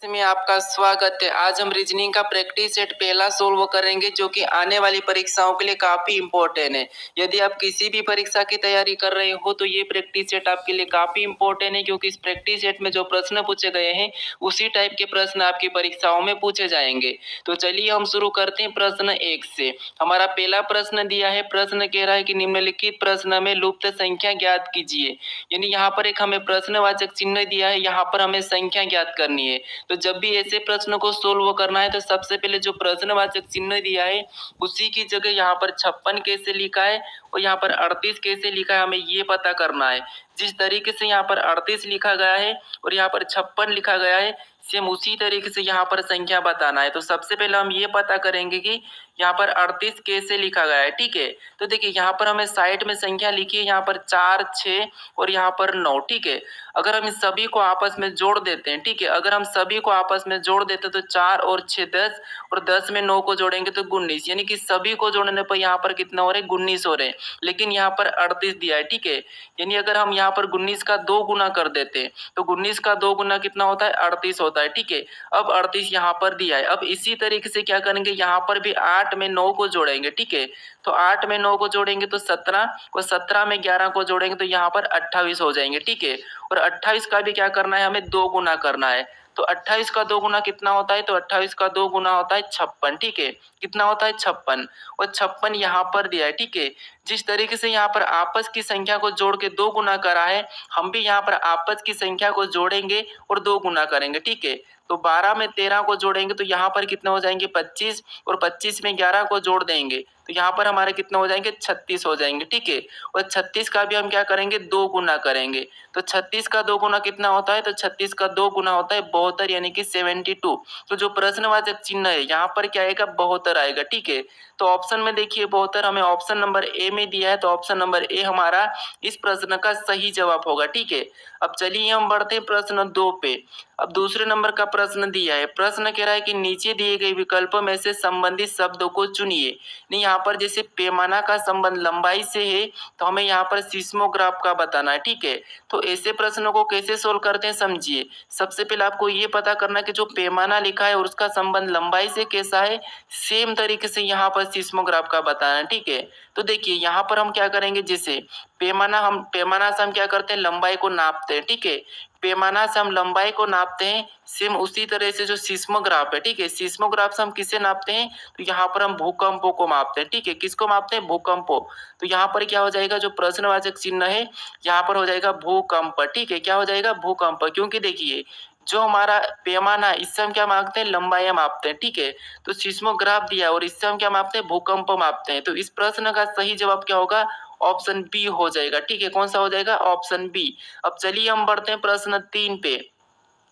में आपका स्वागत है। आज हम रीजनिंग का प्रैक्टिस सेट पहला सोल्व करेंगे जो कि आने वाली परीक्षाओं के लिए काफी इंपॉर्टेंट है। यदि आप किसी भी परीक्षा की तैयारी कर रहे हो तो ये प्रैक्टिस सेट आपके लिए काफी इंपॉर्टेंट है, क्योंकि इस प्रैक्टिस सेट में जो प्रश्न पूछे गए हैं उसी टाइप के प्रश्न आपकी परीक्षाओं में पूछे जाएंगे। तो चलिए हम शुरू करते हैं प्रश्न 1 से। हमारा पहला प्रश्न दिया है, प्रश्न कह रहा है कि निम्नलिखित प्रश्न में लुप्त संख्या ज्ञात कीजिए। यानी यहाँ पर एक हमें प्रश्नवाचक चिन्ह दिया है, यहाँ पर हमें संख्या ज्ञात करनी है। तो जब भी ऐसे प्रश्न को सोल्व करना है तो सबसे पहले जो प्रश्नवाचक चिन्ह दिया है उसी की जगह यहाँ पर 56 कैसे लिखा है और यहाँ पर 38 कैसे लिखा है, हमें ये पता करना है। जिस तरीके से यहाँ पर 38 लिखा गया है और यहाँ पर 56 लिखा गया है, सेम उसी तरीके से यहाँ पर संख्या बताना है। तो सबसे पहले हम ये पता करेंगे कि यहाँ पर 38 कैसे लिखा गया है। ठीक है, तो देखिए यहाँ पर हमें साइड में संख्या लिखी है, यहाँ पर 4, 6 और यहाँ पर 9। ठीक है, अगर हम इस सभी को आपस में जोड़ देते हैं, ठीक है, अगर हम सभी को आपस में जोड़ देते तो 4 और 6 10 और 10 में 9 को जोड़ेंगे तो 19, यानी कि सभी को जोड़ने पर यहाँ पर कितना हो रहा है, 19 हो रहे हैं। लेकिन यहाँ पर 38 दिया है। ठीक है, यानी अगर हम यहाँ पर 19 का 2 गुना कर देते हैं तो 19 का 2 गुना कितना होता है, 38 होता है। ठीक है, अब 38 यहाँ पर दिया है। अब इसी तरीके से क्या करेंगे, यहाँ पर भी 8 में 9 को जोड़ेंगे। ठीक है, तो 8 में 9 को जोड़ेंगे तो 17 और 17 में 11 को जोड़ेंगे तो यहाँ पर 28 हो जाएंगे। ठीक है, और 28 का भी क्या करना है, हमें 2 गुना करना है। तो 28 का 2 गुना कितना होता है, तो 28 का 2 गुना होता है 56। ठीक है, कितना होता है, 56 और 56 यहाँ पर दिया है। ठीक है, जिस तरीके से यहाँ पर आपस की संख्या को जोड़ के 2 गुना करा है, हम भी यहाँ पर आपस की संख्या को जोड़ेंगे और 2 गुना करेंगे। ठीक है, तो 12 में 13 को जोड़ेंगे तो यहाँ पर कितने हो जाएंगे, 25 और 25 में 11 को जोड़ देंगे तो यहाँ पर हमारे कितने हो जाएंगे, 36 हो जाएंगे। ठीक है, और 36 का भी हम क्या करेंगे, 2 गुना करेंगे। तो 36 का 2 गुना कितना होता है, तो 36 का 2 गुना होता है 72, यानी कि 72। तो जो प्रश्नवाचक चिन्ह है यहाँ पर क्या आएगा, 72 आएगा। ठीक है, तो ऑप्शन में देखिए 72 हमें ऑप्शन नंबर ए में दिया है, तो ऑप्शन नंबर ए हमारा इस प्रश्न का सही जवाब होगा। ठीक है, अब चलिए हम बढ़ते हैं प्रश्न 2 पे। अब दूसरे नंबर का प्रश्न दिया है, प्रश्न कह रहा है कि नीचे दिए गए विकल्पों में से संबंधित शब्दों को चुनिए। नहीं, यहाँ पर जैसे पैमाना का संबंध लंबाई से है तो हमें यहाँ पर सिस्मोग्राफ का बताना है। ठीक है, तो ऐसे प्रश्नों को कैसे सोल्व करते हैं समझिए। सबसे पहले आपको ये पता करना है कि जो पैमाना लिखा है और उसका संबंध लंबाई से कैसा है, सेम तरीके से यहाँ पर सिस्मोग्राफ का बताना है। ठीक है, तो देखिए यहाँ पर हम क्या करेंगे, जैसे पैमाना से हम क्या करते हैं, लंबाई को नापते हैं। ठीक है, पैमाना से हम लंबाई को नापते हैं, सेम उसी तरह से जो सिस्मोग्राफ है, ठीक है, सिस्मोग्राफ से हम किसे नापते हैं, तो यहाँ पर हम भूकंपों को मापते हैं। ठीक है, किसको मापते हैं, भूकंपों। तो यहाँ पर क्या हो जाएगा, जो प्रश्नवाचक चिन्ह है यहाँ पर हो जाएगा भूकंप। ठीक है, क्या हो जाएगा, भूकंप, क्योंकि देखिए जो हमारा पैमाना है इससे हम क्या मापते हैं, लंबाई मापते हैं। ठीक है, तो सिस्मोग्राफ दिया और इससे हम क्या मापते हैं, भूकंप मापते हैं। तो इस प्रश्न का सही जवाब क्या होगा, ऑप्शन बी हो जाएगा। ठीक है, कौन सा हो जाएगा, ऑप्शन बी। अब चलिए हम बढ़ते हैं प्रश्न 3 पे।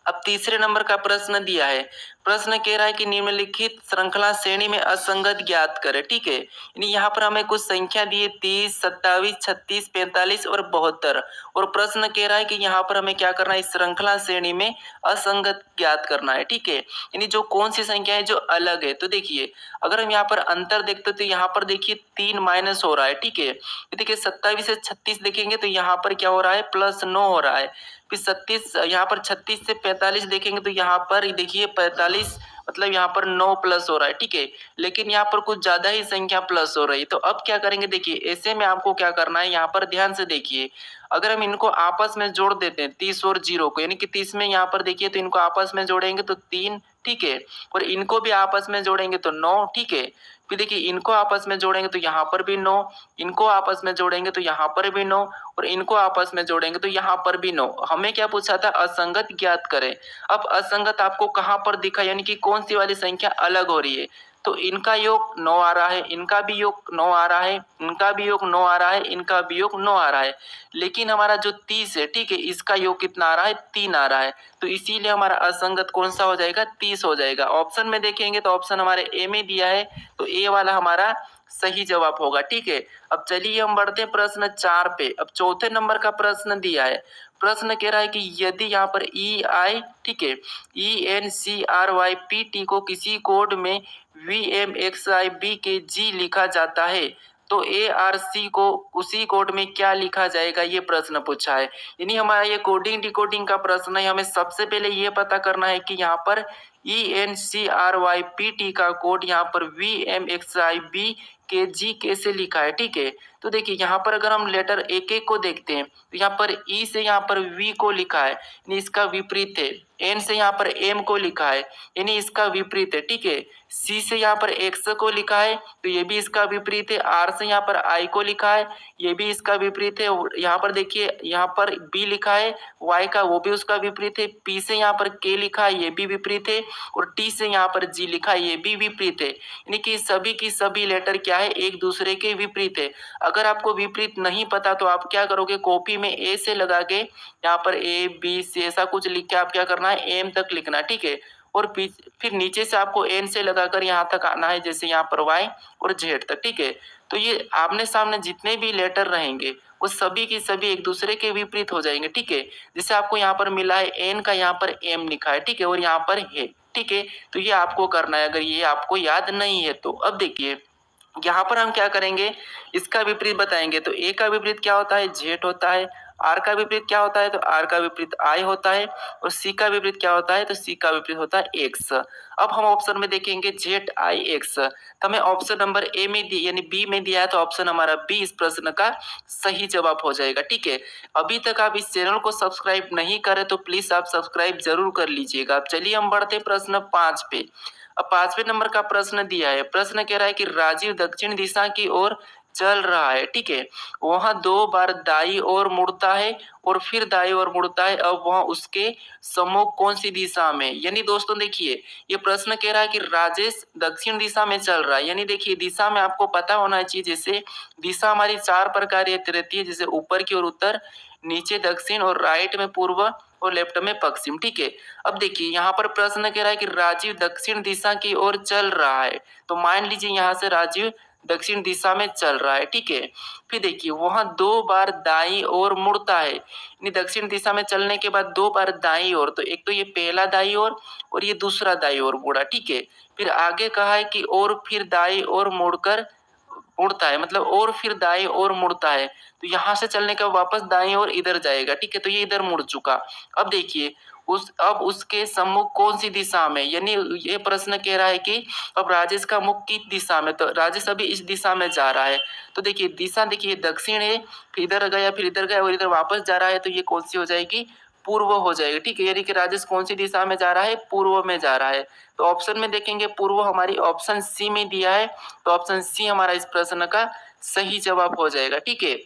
अब तीसरे नंबर का प्रश्न दिया है, प्रश्न कह रहा है कि निम्नलिखित श्रृंखला श्रेणी में असंगत ज्ञात करें। ठीक है, यानी यहाँ पर हमें कुछ संख्या दी है 30, 27, 36, 45 और 72 और प्रश्न कह रहा है कि यहाँ पर हमें क्या करना है, इस श्रृंखला श्रेणी में असंगत ज्ञात करना है। ठीक है, यानी जो कौन सी संख्या है जो अलग है। तो देखिए अगर हम यहाँ पर अंतर देखते तो यहाँ पर देखिए 3 माइनस हो रहा है। ठीक है, देखिए 27 से 36 देखेंगे तो यहाँ पर क्या हो रहा है, +9 हो रहा है। फिर 36 यहाँ पर 36 से 45 देखेंगे तो यहाँ पर देखिए 45 मतलब यहाँ पर 9 प्लस हो रहा है। ठीक है, लेकिन यहाँ पर कुछ ज्यादा ही संख्या प्लस हो रही है। तो अब क्या करेंगे, देखिए ऐसे में आपको क्या करना है, यहाँ पर ध्यान से देखिए, अगर हम इनको आपस में जोड़ देते हैं 30 और 0 को, यानी कि 30 में यहाँ पर देखिए तो इनको आपस में जोड़ेंगे तो 3। ठीक है, और इनको भी आपस में जोड़ेंगे तो 9। ठीक है, फिर देखिए इनको आपस में जोड़ेंगे तो यहाँ पर भी 9, इनको आपस में जोड़ेंगे तो यहाँ पर भी 9 और इनको आपस में जोड़ेंगे तो यहाँ पर भी 9। हमें क्या पूछा था, असंगत ज्ञात करें। अब असंगत आपको कहाँ पर दिखा, यानी कि कौन सी वाली संख्या अलग हो रही है। तो इनका योग 9 आ रहा है, इनका भी योग 9 आ रहा है, इनका भी योग 9 आ रहा है, इनका भी योग 9 आ रहा है। लेकिन हमारा जो 30 है, ठीक है, इसका योग कितना आ रहा है, 3 आ रहा है। तो इसीलिए हमारा असंगत कौन सा हो जाएगा, 30 हो जाएगा। ऑप्शन में देखेंगे तो ऑप्शन हमारे ए में दिया है, तो ए वाला हमारा सही जवाब होगा। ठीक है, अब चलिए हम बढ़ते हैं प्रश्न 4 पे। अब चौथे नंबर का प्रश्न दिया है, प्रश्न कह रहा है कि यदि यहाँ पर ई आई, ठीक है, ENCRYPT को किसी कोड में VMXIB के G लिखा जाता है तो ए आर सी को उसी कोड में क्या लिखा जाएगा, ये प्रश्न पूछा है। यानी हमारा ये कोडिंग डिकोडिंग का प्रश्न है। हमें सबसे पहले ये पता करना है कि यहाँ पर ENCRYPT का कोड यहाँ पर VMXIB के जी कैसे लिखा है, ठीक है। तो देखिए यहाँ पर अगर हम लेटर एक एक को देखते हैं तो यहाँ पर ई से यहाँ पर वी को लिखा है, यानी इसका विपरीत है। एन से यहाँ पर एम को लिखा है, यानी इसका विपरीत है, ठीक है। सी से यहाँ पर एक्स को लिखा है तो ये भी इसका विपरीत है। आर से यहाँ पर आई को लिखा है, ये भी इसका विपरीत है। यहाँ पर देखिए यहाँ पर बी लिखा है वाई का, वो भी उसका विपरीत है। पी से यहाँ पर के लिखा है, ये भी विपरीत है। और टी से यहाँ पर जी लिखा है, ये भी विपरीत है। यानी कि सभी की सभी लेटर क्या है, एक दूसरे के विपरीत है। अगर आपको विपरीत नहीं पता तो आप क्या करोगे, कॉपी में ए से लगा के यहाँ पर ए बी सी ऐसा कुछ लिख के आप क्या करना है, एम तक लिखना, ठीक है। और फिर नीचे से आपको एन से लगाकर यहाँ तक आना है, जैसे यहाँ पर वाई और जेड तक, ठीक है। तो ये आमने सामने जितने भी लेटर रहेंगे वो सभी की सभी एक दूसरे के विपरीत हो जाएंगे, ठीक है। जैसे आपको यहाँ पर मिला है एन का यहाँ पर एम लिखा है, ठीक है, और यहाँ पर है, ठीक है। तो ये आपको करना है अगर ये आपको याद नहीं है तो। अब देखिए यहाँ पर हम क्या करेंगे, इसका विपरीत बताएंगे। तो ए का विपरीत क्या होता है, जेड होता है। आर का विपरीत क्या होता है, तो आर का विपरीत आई होता है। और सी का विपरीत क्या होता है, तो सी का विपरीत होता है एक्स। अब हम ऑप्शन में देखेंगे जेड आई एक्स, तो हमें ऑप्शन नंबर ए में यानी बी में दिया है, तो ऑप्शन हमारा बी इस प्रश्न का सही जवाब हो जाएगा, ठीक है। अभी तक आप इस चैनल को सब्सक्राइब नहीं करें तो प्लीज आप सब्सक्राइब जरूर कर लीजिएगा। अब चलिए हम बढ़ते प्रश्न 5 पे। अब 5वें नंबर का प्रश्न दिया है। प्रश्न कह रहा है कि राजीव दक्षिण दिशा की ओर चल रहा है, ठीक है। वहां 2 बार दाई ओर मुड़ता है और फिर दाई ओर मुड़ता है। अब वहां उसके सम्मुख कौन सी दिशा में, यानी दोस्तों देखिए ये प्रश्न कह रहा है कि राजेश दक्षिण दिशा में चल रहा है। यानी देखिए दिशा में आपको पता होना चाहिए, जैसे दिशा हमारी 4 प्रकार रहती है, जैसे ऊपर की ओर उत्तर, नीचे दक्षिण और राइट में पूर्व और लेफ्ट में पश्चिम, ठीक है। अब देखिए यहाँ पर प्रश्न कह रहा है कि राजीव दक्षिण दिशा की ओर चल रहा है। तो मान लीजिए यहाँ से राजीव दक्षिण दिशा में चल रहा है, ठीक है। फिर देखिए वहां 2 बार दाई ओर मुड़ता है, यानी दक्षिण दिशा में चलने के बाद 2 बार दाई ओर, तो एक तो ये पहला दाई ओर और ये दूसरा दाई ओर मुड़ा, ठीक है। फिर आगे कहा है कि और फिर दाई ओर मुड़कर मुड़ता है, मतलब और फिर दाएं ओर मुड़ता है। तो यहाँ से चलने का वापस दाएं ओर इधर जाएगा, ठीक है। तो ये इधर मुड़ चुका। अब देखिए अब उसके सम्मुख कौन सी दिशा में, यानी ये प्रश्न कह रहा है कि अब राजेश का मुख किस दिशा में, तो राजेश अभी इस दिशा में जा रहा है। तो देखिए दिशा देखिए दक्षिण है, फिर इधर गया, फिर इधर गया और इधर वापस जा रहा है। तो ये कौन सी हो जाएगी, पूर्व हो जाएगी, ठीक है। यानी कि राजेश कौन सी दिशा में जा रहा है, पूर्व में जा रहा है। तो ऑप्शन में देखेंगे पूर्व हमारी ऑप्शन सी में दिया है, तो ऑप्शन सी हमारा इस प्रश्न का सही जवाब हो जाएगा, ठीक है।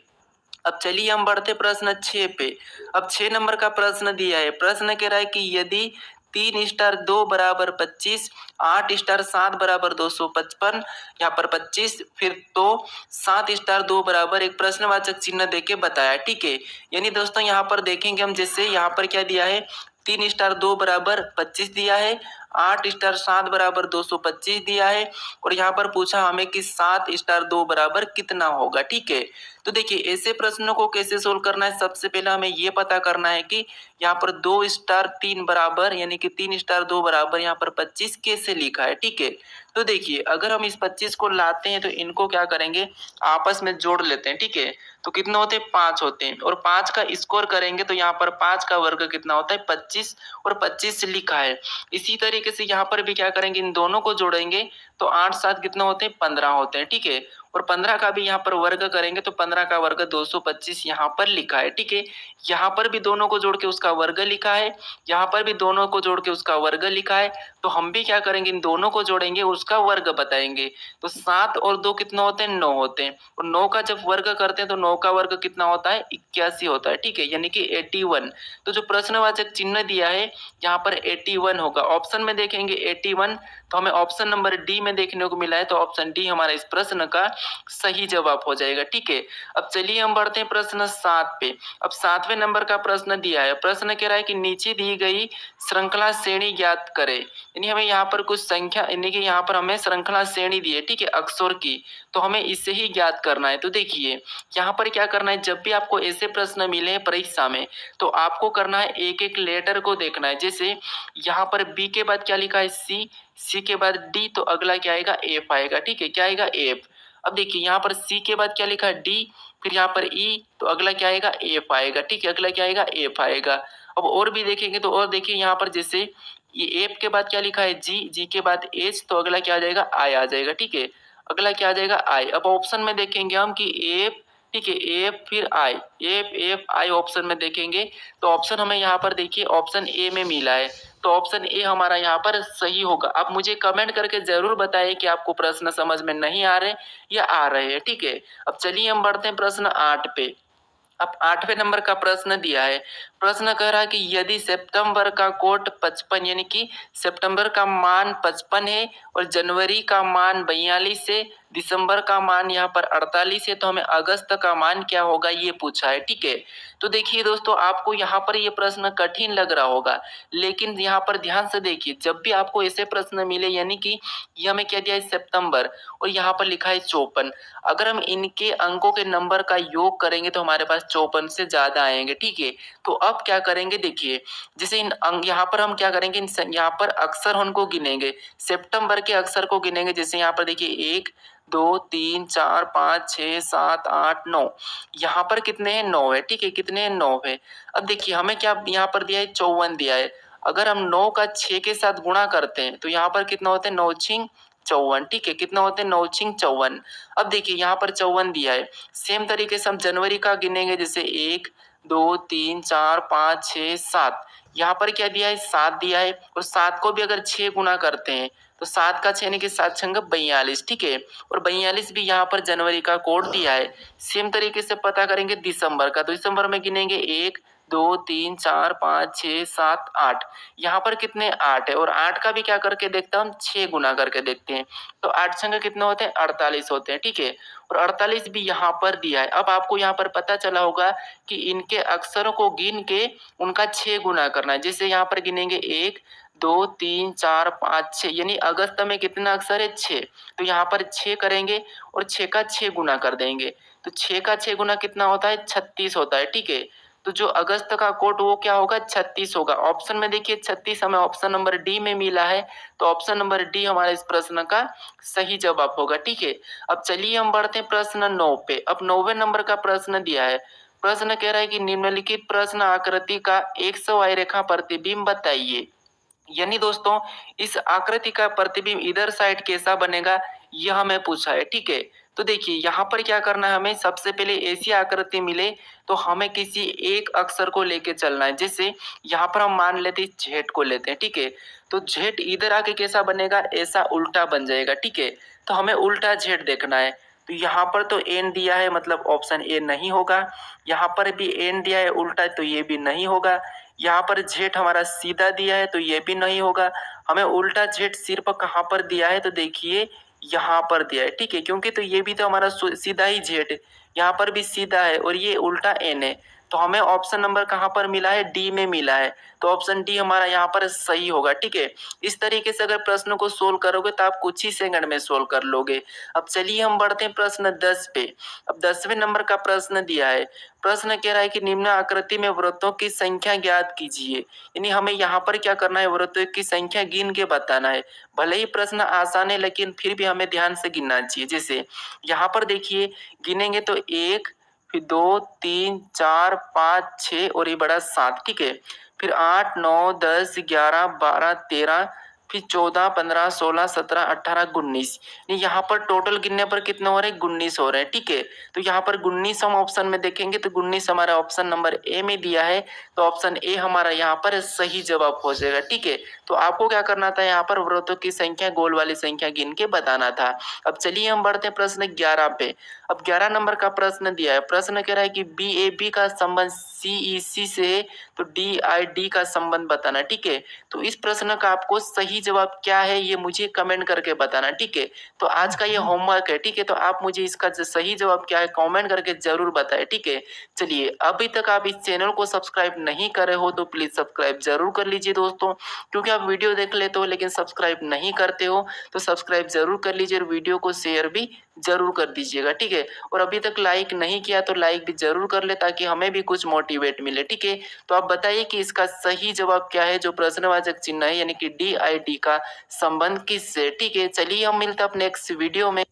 अब चलिए हम बढ़ते प्रश्न 6 पे। अब 6 नंबर का प्रश्न दिया है। प्रश्न कह रहा है कि यदि 3 स्टार 2 बराबर 25, 8 स्टार 7 बराबर 255, यहाँ पर 25, फिर तो 7 स्टार 2 बराबर एक प्रश्नवाचक चिन्ह देके बताया, ठीक है। यानी दोस्तों यहाँ पर देखेंगे हम, जैसे यहाँ पर क्या दिया है, 3 स्टार 2 बराबर 25 दिया है, 8 स्टार 7 बराबर 225 दिया है, और यहाँ पर पूछा हमें कि 7 स्टार 2 बराबर कितना होगा, ठीक है। तो देखिए ऐसे प्रश्नों को कैसे सोल्व करना है, सबसे पहले हमें ये पता करना है कि यहाँ पर 2 स्टार 3 बराबर, यानी कि 3 स्टार 2 बराबर यहाँ पर 25 कैसे लिखा है, ठीक है। तो देखिए अगर हम इस 25 को लाते हैं तो इनको क्या करेंगे, आपस में जोड़ लेते हैं, ठीक है। तो कितने होते हैं, 5 होते हैं, और 5 का स्कोर करेंगे तो यहाँ पर 5 का वर्ग कितना होता है, 25, और 25 लिखा है। इसी तरीके से यहाँ पर भी क्या करेंगे, इन दोनों को जोड़ेंगे तो 8 7 कितना होते हैं, 15 होते हैं, ठीक है। और 15 का भी यहाँ पर वर्ग करेंगे तो 15 का वर्ग 225 यहाँ पर लिखा है, ठीक है। यहाँ पर भी दोनों को जोड़ के उसका वर्ग लिखा है, यहाँ पर भी दोनों को जोड़ के उसका वर्ग लिखा है। तो हम भी क्या करेंगे, इन दोनों को जोड़ेंगे उसका वर्ग बताएंगे। तो 7 और 2 कितना होते हैं, 9 होते हैं, और 9 का जब वर्ग करते हैं तो 9 का वर्ग कितना होता है, 81 होता है, ठीक है, यानी कि 81। तो जो प्रश्नवाचक चिन्ह दिया है यहाँ पर 81 होगा। ऑप्शन में देखेंगे 81, तो हमें ऑप्शन नंबर डी में देखने को मिला है, तो ऑप्शन डी हमारा इस प्रश्न का सही जवाब हो जाएगा, ठीक है। अब चलिए हम बढ़ते हैं प्रश्न 7 पे। अब 7वें नंबर का प्रश्न दिया है। प्रश्न कह रहा है कि नीचे दी गई श्रृंखला श्रेणी ज्ञात करें, यानी हमें यहाँ पर कुछ संख्या, यानी कि यहाँ पर हमें श्रृंखला श्रेणी दी है, ठीक है, अक्षर की, तो हमें इससे ही ज्ञात करना है। तो देखिए यहाँ पर क्या करना है, जब भी आपको ऐसे प्रश्न मिले परीक्षा में तो आपको करना है एक एक लेटर को देखना है। जैसे यहाँ पर बी के बाद क्या लिखा है, सी, सी के बाद डी, तो अगला क्या आएगा, एफ आएगा, ठीक है, क्या आएगा, एफ। अब देखिए यहाँ पर सी के बाद क्या लिखा है डी, फिर यहाँ पर ई, तो अगला क्या आएगा एफ आएगा। ठीक है, अगला क्या आएगा एफ आएगा। अब और भी देखेंगे तो और देखिए यहाँ पर जैसे ये एफ के बाद क्या लिखा है जी, जी के बाद एच, तो अगला क्या आ जाएगा आई आ जाएगा। ठीक है, अगला क्या आ जाएगा आई। अब ऑप्शन में देखेंगे हम कि एफ, ठीक है एफ फिर आई, एफ एफ आई ऑप्शन में देखेंगे तो ऑप्शन हमें यहाँ पर देखिए ऑप्शन ए में मिला है, तो ऑप्शन ए हमारा यहाँ पर सही होगा। आप मुझे कमेंट करके जरूर बताइए कि आपको प्रश्न समझ में नहीं आ रहे या आ रहे हैं। ठीक है, अब चलिए हम बढ़ते हैं प्रश्न 8 पे। अब 8वें नंबर का प्रश्न दिया है। प्रश्न कह रहा है कि यदि सितंबर का कोट 55 यानी कि सितंबर का मान 55 है और जनवरी का मान 42 है, दिसंबर का मान यहाँ पर 48 है, तो हमें अगस्त का मान क्या होगा ये पूछा है। ठीक है, तो देखिए दोस्तों आपको यहाँ पर ये प्रश्न कठिन लग रहा होगा, लेकिन यहाँ पर ध्यान से देखिए जब भी आपको ऐसे प्रश्न मिले यानी कि ये हमें क्या दिया है सितंबर और यहाँ पर लिखा है 54, अगर हम इनके अंकों के नंबर का योग करेंगे तो हमारे पास 54 से ज्यादा आएंगे। ठीक है, तो अब क्या करेंगे देखिए जैसे इन अंक यहाँ पर हम क्या करेंगे यहाँ पर अक्षर उनको गिनेंगे, सितंबर के अक्षर को गिनेंगे। जैसे यहाँ पर देखिए 1 2 3 4 5 6 7 8 9, यहाँ पर कितने हैं 9 है। ठीक है, कितने हैं 9 है। अब देखिए हमें क्या यहाँ पर दिया है 54 दिया है, अगर हम 9 का 6 के साथ गुणा करते हैं तो यहाँ पर कितना होता है 9 छिंग 54। ठीक है, कितना होते हैं 9 छिंग 54। अब देखिए यहाँ पर 54 दिया है, सेम तरीके से हम जनवरी का गिनेंगे जैसे 1 2 3 4 5 6 7, यहाँ पर क्या दिया है 7 दिया है, और 7 को भी अगर 6 गुना करते हैं तो 7 का 6 यानी कि 7 छंग 42। ठीक है, और 42 भी यहाँ पर जनवरी का कोड दिया है। सेम तरीके से पता करेंगे दिसंबर का, तो दिसंबर में गिनेंगे 1 2 3 4 5 6 7 8, यहाँ पर कितने 8 है, और 8 का भी क्या करके देखते हैं हम 6 गुना करके देखते हैं, तो 8 छंग कितने होते हैं 48 होते हैं। ठीक है, और 48 भी यहाँ पर दिया है। अब आपको यहाँ पर पता चला होगा कि इनके अक्षरों को गिन के उनका 6 गुना करना है। जैसे यहाँ पर गिनेंगे 1 2 3 4 5 6, यानी अगस्त में कितना अक्षर है 6, तो यहाँ पर 6 करेंगे और 6 का 6 गुना कर देंगे, तो 6 का 6 गुना कितना होता है 36 होता है। ठीक है, तो जो अगस्त का कोड वो क्या होगा 36 होगा। ऑप्शन में देखिए 36 हमें ऑप्शन नंबर डी में मिला है, तो ऑप्शन नंबर डी हमारा इस प्रश्न का सही जवाब होगा। ठीक है, अब चलिए हम बढ़ते हैं प्रश्न 9 पे। अब 9वें नंबर का प्रश्न दिया है। प्रश्न कह रहा है कि निम्नलिखित प्रश्न आकृति का 100 रेखा प्रतिबिंब बताइए। यानी दोस्तों इस आकृति का प्रतिबिंब इधर साइड कैसा बनेगा यह हमें पूछा है। ठीक है, तो देखिए यहाँ पर क्या करना है, हमें सबसे पहले ऐसी आकृति मिले तो हमें किसी एक अक्षर को लेके चलना है। जैसे यहाँ पर हम मान लेते हैं जेड को लेते हैं। ठीक है, तो जेड इधर आके कैसा बनेगा ऐसा उल्टा बन जाएगा। ठीक है, तो हमें उल्टा जेड देखना है, तो यहाँ पर तो एन दिया है मतलब ऑप्शन ए नहीं होगा, यहाँ पर भी एन दिया है उल्टा तो ये भी नहीं होगा, यहाँ पर जेड हमारा सीधा दिया है तो ये भी नहीं होगा। हमें उल्टा जेड सिर्फ कहाँ पर दिया है तो देखिए यहाँ पर दिया है। ठीक है, क्योंकि तो ये भी तो हमारा सीधा ही जेड है, यहाँ पर भी सीधा है और ये उल्टा एन है, तो हमें ऑप्शन नंबर कहाँ पर मिला है डी में मिला है, तो ऑप्शन डी हमारा यहाँ पर सही होगा। ठीक है, इस तरीके से अगर प्रश्न को सोल्व करोगे तो आप कुछ ही सेकंड में सोल्व कर लोगे। अब चलिए हम बढ़ते हैं प्रश्न 10 पे। अब 10वें नंबर का प्रश्न दिया है। प्रश्न कह रहा है कि निम्न आकृति में वृत्तों की संख्या ज्ञात कीजिए, यानी हमें यहाँ पर क्या करना है वृत्तों की संख्या गिन के बताना है। भले ही प्रश्न आसान है लेकिन फिर भी हमें ध्यान से गिनना चाहिए। जैसे यहाँ पर देखिए गिनेंगे तो 1 फिर 2 3 4 5 6 और ये बड़ा 7। ठीक है, फिर 8 9 10 11 12 13 फिर 14 15 16 17 18 19, यहाँ पर टोटल गिनने पर कितने हो रहे हैं 19 हो रहे हैं। ठीक है, तो यहाँ पर 19 हम ऑप्शन में देखेंगे तो 19 हमारा ऑप्शन नंबर ए में दिया है, तो ऑप्शन ए हमारा यहाँ पर सही जवाब हो जाएगा। ठीक है, तो आपको क्या करना था यहाँ पर वृत्तों की संख्या गोल वाली संख्या गिन के बताना था। अब चलिए हम बढ़ते हैं प्रश्न 11 पे। अब 11 नंबर का प्रश्न दिया है। प्रश्न कह रहा है कि बी ए बी का संबंध सी ई सी से है तो डी आई डी का संबंध बताना। ठीक है, तो इस प्रश्न का आपको सही जवाब क्या है ये मुझे कमेंट करके बताना। ठीक है, तो आज का ये होमवर्क है। ठीक है, तो आप मुझे इसका सही जवाब क्या है कमेंट करके जरूर बताएं। ठीक है, चलिए अभी तक आप इस चैनल को सब्सक्राइब नहीं करे हो तो प्लीज सब्सक्राइब जरूर कर लीजिए दोस्तों, क्योंकि आप वीडियो देख लेते हो लेकिन सब्सक्राइब नहीं करते हो, तो सब्सक्राइब जरूर कर लीजिए और वीडियो को शेयर भी जरूर कर दीजिएगा। ठीक है, और अभी तक लाइक नहीं किया तो लाइक भी जरूर कर ले ताकि हमें भी कुछ मोटिवेट मिले। ठीक है, तो आप बताइए कि इसका सही जवाब क्या है जो प्रश्नवाचक चिन्ह है यानी कि डी आई डी का संबंध किससे। ठीक है, चलिए हम मिलते हैं अपने नेक्स्ट वीडियो में।